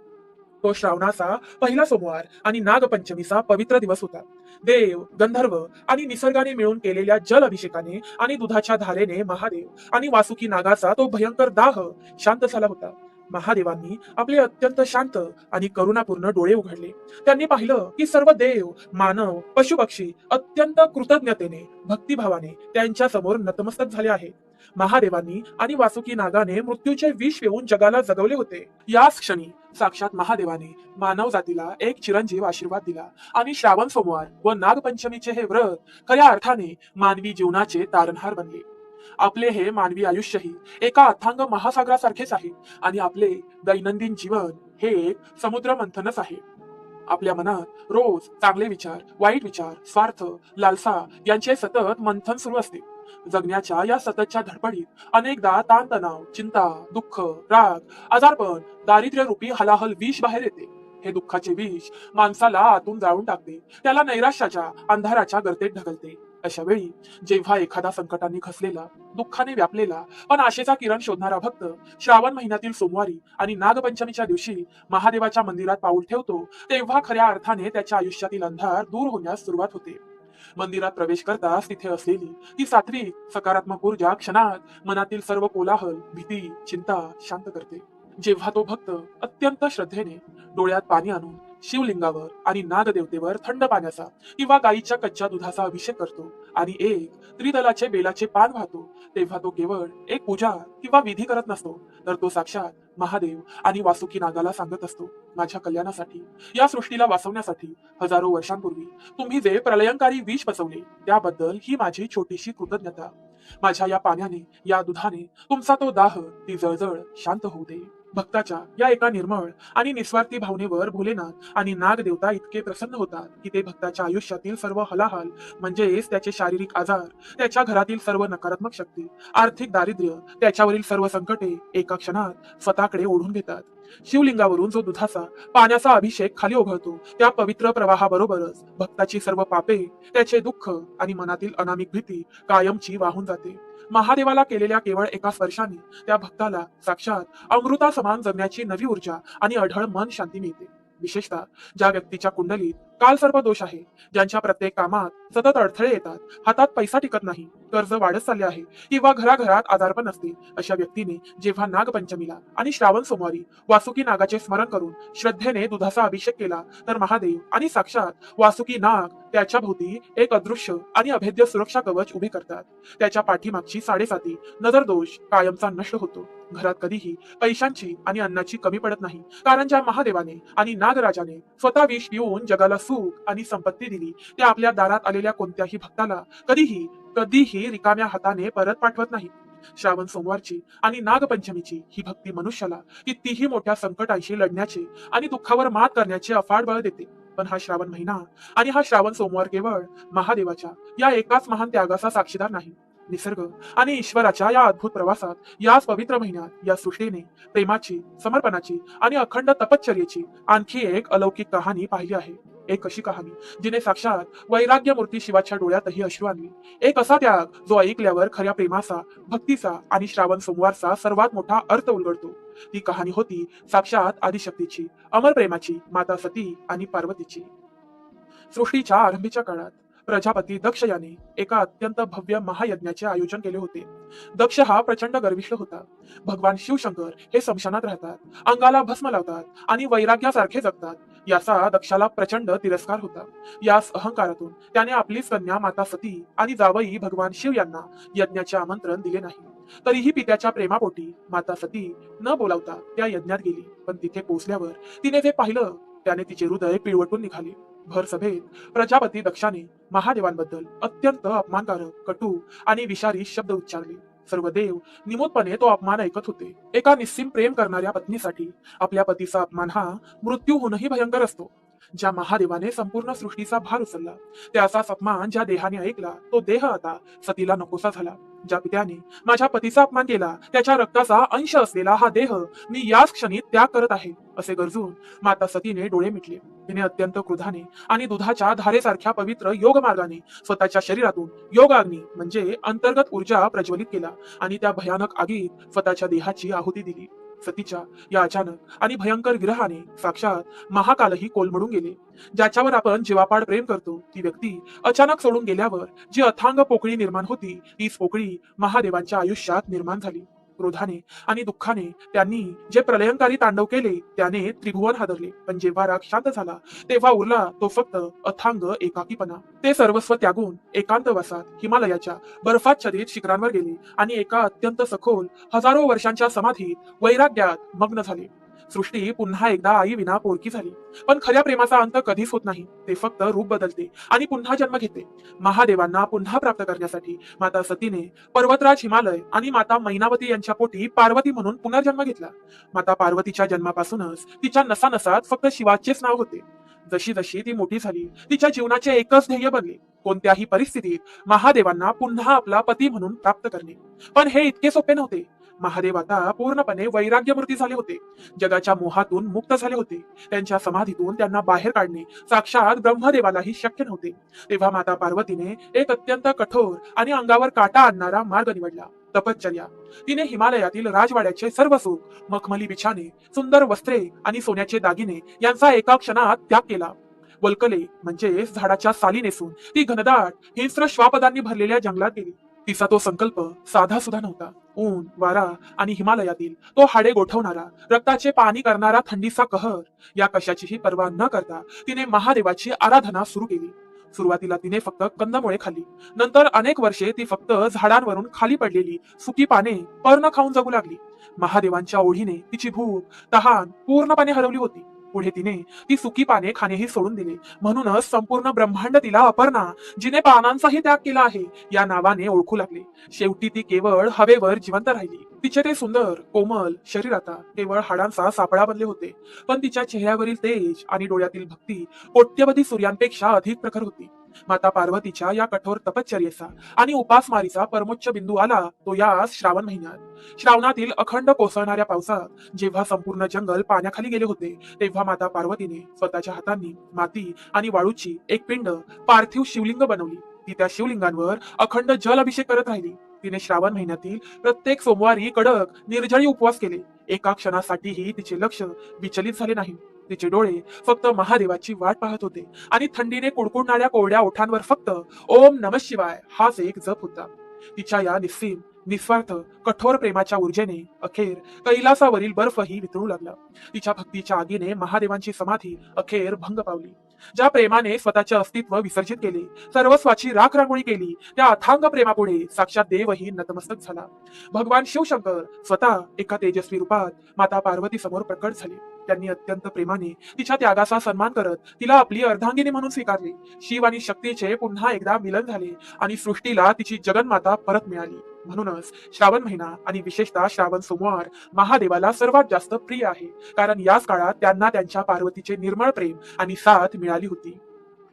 तो श्रावणाचा पहिला सोमवार आणि नागपंचमीचा पवित्र दिवस होता. देव, गंधर्व आणि निसर्गाने मिळून केलेल्या जल अभिषेकाने आणि दुधाच्या धारेने महादेव आणि वासुकी नागाचा तो भयंकर दाह शांत झाला होता. महादेवांनी आपले अत्यंत शांत आणि करुणापूर्ण डोळे उघडले. त्यांनी पाहिलं की सर्व देव, मानव, पशुपक्षी अत्यंत कृतज्ञतेने, भक्तिभावाने त्यांच्या समोर नतमस्तक झाले आहेत. महादेवांनी आणि वासुकी नागाने मृत्यूचे विष पिऊन जगाला जगवले होते. याच क्षणी साक्षात महादेवाने मानव जातीला एक चिरंजीव आशीर्वाद दिला आणि श्रावण सोमवार व नागपंचमीचे हे व्रत खऱ्या अर्थाने मानवी जीवनाचे तारणहार बनले. आपले हे मानवी आयुष्यही एका अथांग महासागरासारखेच आहे आणि आपले दैनंदिन जीवन हे एक समुद्र मंथनच आहे. आपल्या मनात रोज चांगले विचार, वाईट विचार, स्वार्थ, लालसा यांचे सतत मंथन सुरू असते. जगण्याच्या या सततच्या धडपडीत अनेकदा ताणतणाव, चिंता, दुःख, राग, आजारपण, दारिद्र्य रूपी हलाहल विष बाहेर येते. हे दुःखाचे विष माणसाला आतून जाळून टाकते, त्याला नैराश्याच्या अंधाराच्या गर्तेत ढकलते अशा वेळी जेव्हा एखादा संकटाने खसलेला, दुःखाने व्यापलेला पण आशेचा किरण शोधणारा भक्त श्रावण महिन्यातील सोमवारी आणि नागपंचमीच्या दिवशी महादेवाच्या मंदिरात पाऊल ठेवतो, तेव्हा खऱ्या अर्थाने त्याच्या आयुष्यातील अंधार दूर होण्यास सुरुवात होते. मंदिरात प्रवेश करताच तिथे असलेली ती सात्विक सकारात्मक ऊर्जा क्षणात मनातील सर्व कोलाहल, भीती, चिंता शांत करते. जेव्हा तो भक्त अत्यंत श्रद्धेने डोळ्यात पाणी आणून शिवलिंगावर आणि नागदेवतेवर थंड पाण्याचा किंवा गाईच्या कच्च्या दुधाचा अभिषेक करतो आणि एक त्रिदलाचे बेलाचे पान वाहतो, तेव्हा तो केवळ एक पूजा किंवा विधी करत नसतो, तर तो साक्षात महादेव आणि वासुकी नागाला सांगत असतो, माझ्या कल्याणासाठी, या सृष्टीला वाचवण्यासाठी हजारो वर्षांपूर्वी तुम्ही जे प्रलयंकारी विष पचवले त्याबद्दल ही माझी छोटीशी कृतज्ञता. माझ्या या पाण्याने, या दुधाने तुमचा तो दाह, ती जळजळ शांत होऊ दे. भक्ताच्या या एका निर्मळ आणि निस्वार्थी भावनेवर भोलेनाथ आणि नागदेवता इतके प्रसन्न होतात की ते भक्ताच्या आयुष्यातील सर्व हलाहल, म्हणजेच त्याचे शारीरिक आजार, त्याच्या घरातील सर्व नकारात्मक शक्ती, आर्थिक दारिद्र्य, त्याच्यावरील सर्व संकटे एका क्षणात स्वतःकडे ओढून घेतात. शिवलिंगावरून जो दुधाचा पाण्याचा अभिषेक खाली ओघळतो, त्या पवित्र प्रवाहाबरोबरच भक्ताची सर्व पापे, त्याचे दुःख आणि मनातील अनामिक भीती कायमची वाहून जाते. महादेवाला केलेल्या केवळ एका स्पर्शाने त्या भक्ताला साक्षात अमृता समान जगण्याची नवी ऊर्जा आणि अढळ मन शांती मिळते. विशेषतः ज्या व्यक्तीच्या कुंडलीत कालसर्प दोष आहे, ज्यांच्या प्रत्येक कामात सतत अडथळे येतात, हातात पैसा टिकत नाही, कर्ज वाढत चालले आहे किंवा घराघरात आजारपण असते, अशा व्यक्तीने जेव्हा नागपंचमीला आणि श्रावण सोमवारी वासुकी नागाचे स्मरण करून श्रद्धेने दुधाचा अभिषेक केला, तर महादेव आणि साक्षात वासुकी नाग त्याच्या भोवती एक अदृश्य आणि अभेद्य सुरक्षा कवच उभे करतात. त्याच्या पाठीमागची साडेसाती नजरदोष कायमचा नष्ट होतो. घरात कधीही पैशांची आणि अन्नाची कमी पडत नाही, कारण ज्या महादेवाने आणि नागराजाने स्वतः विष पिऊन जगाला सुख आणि संपत्ती दिली, त्या आपल्या दारात आलेल्या कोणत्याही भक्ताला कधीही कधीही रिकाम्या हाताने परत पाठवत नाही. श्रावण सोमवारची आणि नागपंचमीची ही भक्ती मनुष्याला कितीही मोठ्या संकटांशी लढण्याचे आणि दुःखावर मात करण्याचे अफाट बळ देते. पण हा श्रावण महिना आणि हा श्रावण सोमवार केवळ महादेवाच्या या एकाच महान त्यागाचा साक्षीदार नाही. निसर्ग आणि ईश्वराच्या या अद्भुत प्रवासात, याच पवित्र महिन्यात या सृष्टीने प्रेमाची, समर्पणाची आणि अखंड तपश्चर्येची आणखी एक अलौकिक कहाणी पाहिली आहे. एक अशी कहाणी जिने साक्षात वैराग्य मूर्ती शिवाच्या डोळ्यातही अश्रू आणली. एक असा त्याग जो ऐकल्यावर खऱ्या प्रेमाचा, भक्तीचा आणि श्रावण सोमवारचा सर्वात मोठा अर्थ उलगडतो. ती कहाणी होती साक्षात आदिशक्तीची, अमर प्रेमाची, माता सती आणि पार्वतीची. सृष्टीच्या आरंभीच्या काळात प्रजापती दक्ष याने एका अत्यंत भव्य महायज्ञाचे आयोजन केले होते. दक्ष हा प्रचंड गर्विष्ठ होता. भगवान शिवशंकर हे स्मशानात राहतात, अंगाला भस्म लावतात आणि वैराग्यासारखे जगतात, याचा दक्षाला प्रचंड तिरस्कार होता. याच अहंकारातून त्याने आपलीच कन्या माता सती आणि जावई भगवान शिव यांना यज्ञाचे आमंत्रण दिले नाही. तरीही पित्याच्या प्रेमापोटी माता सती न बोलावता त्या यज्ञात गेली. पण तिथे पोहोचल्यावर तिने जे पाहिलं त्याने तिचे हृदय पिळवटून निघाले. भर सभेत प्रजापती दक्षाने महादेवांबद्दल अत्यंत अपमानकारक, कटू आणि विषारी शब्द उच्चारले. सर्व देव निमूटपणे तो अपमान ऐकत होते. एका निस्सीम प्रेम करणाऱ्या पत्नीसाठी आपल्या पतीचा अपमान हा मृत्यूहूनही भयंकर असतो. ज्या महादेवाने संपूर्ण सृष्टीचा भार उचलला, त्याचाच अपमान ज्या देहाने ऐकला, तो देह आता सतीला नकोसा झाला. ज्या पित्याने माझ्या पतीचा अपमान केला, त्याच्या रक्ताचा अंश असलेला हा देह मी याच क्षणी त्याग करत आहे, असे गरजून माता सतीने डोळे मिटले. तिने अत्यंत क्रोधाने आणि दुधाच्या धारेसारख्या पवित्र योग मार्गाने स्वतःच्या शरीरातून योग अग्नी म्हणजे अंतर्गत ऊर्जा प्रज्वलित केला आणि त्या भयानक आगीत स्वतःच्या देहाची आहुती दिली. सतीच्या या अचानक आणि भयंकर विरहाने साक्षात महाकालही कोलमडून गेले. ज्याच्यावर आपण जीवापाड प्रेम करतो, ती व्यक्ती अचानक सोडून गेल्यावर जी अथांग पोकळी निर्माण होती, तीच पोकळी महादेवांच्या आयुष्यात निर्माण झाली. क्रोधाने आणि दुःखाने त्यांनी जे प्रलयंकारी तांडव केले त्याने त्रिभुवन हादरले. पण जेव्हा राग शांत झाला, तेव्हा उरला तो फक्त अथांग एकाकीपणा. ते सर्वस्व त्यागून एकांतवासात हिमालयाच्या बर्फाच्छादित शिखरांवर गेले आणि एका अत्यंत सखोल हजारो वर्षांच्या समाधीत वैराग्यात मग्न झाले. सृष्टी पुन्हा एकदा आई विना पोरकी झाली. पण खऱ्या प्रेमाचा अंत कधीच होत नाही, ते फक्त रूप बदलते आणि पुन्हा जन्म घेते. महादेवांना पुन्हा प्राप्त करण्यासाठी माता सतीने पर्वतराज हिमालय आणि माता मैनावती यांच्या पोटी पार्वती म्हणून पुनर्जन्म घेतला. माता पार्वतीच्या जन्मापासूनच तिच्या नसानसात फक्त शिवाचेच नाव होते. जशी जशी ती मोठी झाली, तिच्या जीवनाचे एकच ध्येय बनले, कोणत्याही परिस्थितीत महादेवांना पुन्हा आपला पती म्हणून प्राप्त करणे. पण हे इतके सोपे नव्हते. महादेव आता पूर्णपणे वैराग्यमूर्ती झाले होते. जगाच्या मोहातून मुक्त झाले होते. त्यांच्या समाधीतून त्यांना बाहेर काढणे साक्षात ब्रह्मदेवालाही शक्य नव्हते. तेव्हा माता पार्वतीने एक अत्यंत कठोर आणि अंगावर काटा आणणारा मार्ग निवडला, तपश्चर्या. तिने हिमालयातील राजवाड्याचे सर्व सुख, मखमली बिछाने, सुंदर वस्त्रे आणि सोन्याचे दागिने यांचा एका क्षणात त्याग केला. वल्कले म्हणजे झाडाच्या साली नेसून ती घनदाट हिंस्र श्वापदांनी भरलेल्या जंगलात गेली. तिचा तो संकल्प साधा सुद्धा नव्हता. ऊन, वारा आणि हिमालयातील तो हाडे गोठवणारा, रक्ताचे पाणी करणारा थंडीचा कहर, या कशाचीही पर्वा न करता तिने महादेवाची आराधना सुरू केली. सुरुवातीला तिने फक्त कंदमुळे खाल्ली. नंतर अनेक वर्षे ती फक्त झाडांवरून खाली पडलेली सुकी पाने पर्ण खाऊन जगू लागली. महादेवांच्या ओढीने तिची भूक, तहान पूर्णपणे हरवली होती. पुढे तिने ती सुकी पाने खाणेही सोडून दिले. म्हणूनच संपूर्ण ब्रह्मांड तिला अपर्णा, जिने पानांचाही त्याग केला आहे, या नावाने ओळखू लागले. शेवटी ती केवळ हवेवर जिवंत राहिली. तिचे ते सुंदर कोमल शरीर आता केवळ हाडांचा सापळा बनले होते, पण तिच्या चेहऱ्यावरील तेज आणि डोळ्यातील भक्ती कोट्यवधी सूर्यांपेक्षा अधिक प्रखर होती. माता पार्वतीच्या या कठोर तपश्चर्येचा आणि उपासमारीचा परमोच्च बिंदू आला तो या श्रावण महिन्यात. श्रावणातील अखंड कोसळणाऱ्या पावसात जेव्हा संपूर्ण जंगल पाण्याखाली गेले होते, तेव्हा माता पार्वतीने स्वतःच्या हातांनी माती आणि वाळूची एक पिंड पार्थिव शिवलिंग बनवली. ती त्या शिवलिंगांवर अखंड जल अभिषेक करत राहिली. तिने श्रावण महिन्यातील प्रत्येक सोमवारी कडक निर्जळी उपवास केले. एका क्षणासाठीही तिचे लक्ष विचलित झाले नाही. तिचे डोळे फक्त महादेवाची वाट पाहत होते आणि थंडीने कुडकुडणाऱ्या कोरड्या ओठांवर फक्त ओम नमः शिवाय हाच एक जप होता. तिच्या या निस्सीम, निस्वार्थ, कठोर प्रेमाच्या ऊर्जेने अखेर कैलासावरील बर्फही वितळू लागला. तिच्या भक्तीच्या आगीने महादेवांची समाधी अखेर भंग पावली. ज्या प्रेमाने स्वतःचे अस्तित्व विसर्जित केले, सर्वस्वाची राख रांगोळी केली, त्या अथांग प्रेमापुढे साक्षात देवही नतमस्तक झाला. भगवान शिवशंकर स्वतः एका तेजस्वी रूपात माता पार्वती समोर प्रकट झाले. त्यांनी अत्यंत प्रेमाने तिच्या त्यागाचा सन्मान करत तिला आपली अर्धांगिनी म्हणून स्वीकारले. शिव आणि शक्तीचे पुन्हा एकदा मिलन झाले आणि सृष्टीला तिची जगन्माता परत मिळाली. म्हणूनच श्रावण महिना आणि विशेषतः श्रावण सोमवार महादेवाला सर्वात जास्त प्रिय आहे, कारण याच काळात त्यांना त्यांच्या पार्वतीचे निर्मळ प्रेम आणि साथ मिळाली होती.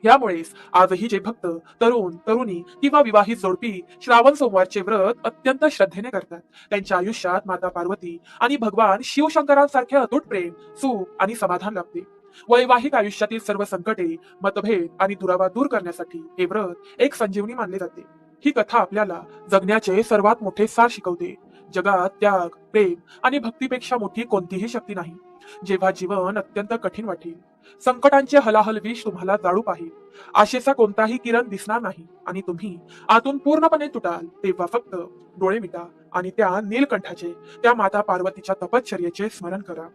यामुळेच आजही जे भक्त, तरुण, तरुणी किंवा विवाहित जोडपी श्रावण सोमवारचे व्रत अत्यंत श्रद्धेने करतात, त्यांच्या आयुष्यात माता पार्वती आणि भगवान शिवशंकरांसारखे अतूट प्रेम, सुख आणि समाधान लाभते. वैवाहिक आयुष्यातील सर्व संकटे, मतभेद आणि दुरावा दूर करण्यासाठी हे व्रत एक संजीवनी मानले जाते. ही कथा आपल्याला जगण्याचे सर्वात मोठे सार शिकवते. जगात त्याग, प्रेम आणि भक्तीपेक्षा मोठी कोणतीही शक्ती नाही. जेव्हा जीवन अत्यंत कठीण वाटेल, संकटांचे हलाहल विष तुम्हाला जाळू पाहिल, आशेचा कोणताही किरण दिसणार नाही आणि तुम्ही आतून पूर्णपणे तुटाल, तेव्हा फक्त डोळे मिटा आणि त्या नीलकंठाचे, त्या माता पार्वतीच्या तपश्चर्येचे स्मरण करा.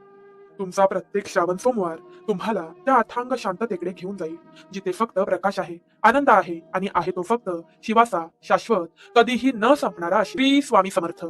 तुमचा प्रत्येक श्रावण सोमवार तुम्हाला त्या अथांग शांततेकडे घेऊन जाईल, जिथे फक्त प्रकाश आहे, आनंद आहे आणि आहे तो फक्त शिवाचा शाश्वत, कधीही न संपणारा. श्री स्वामी समर्थ.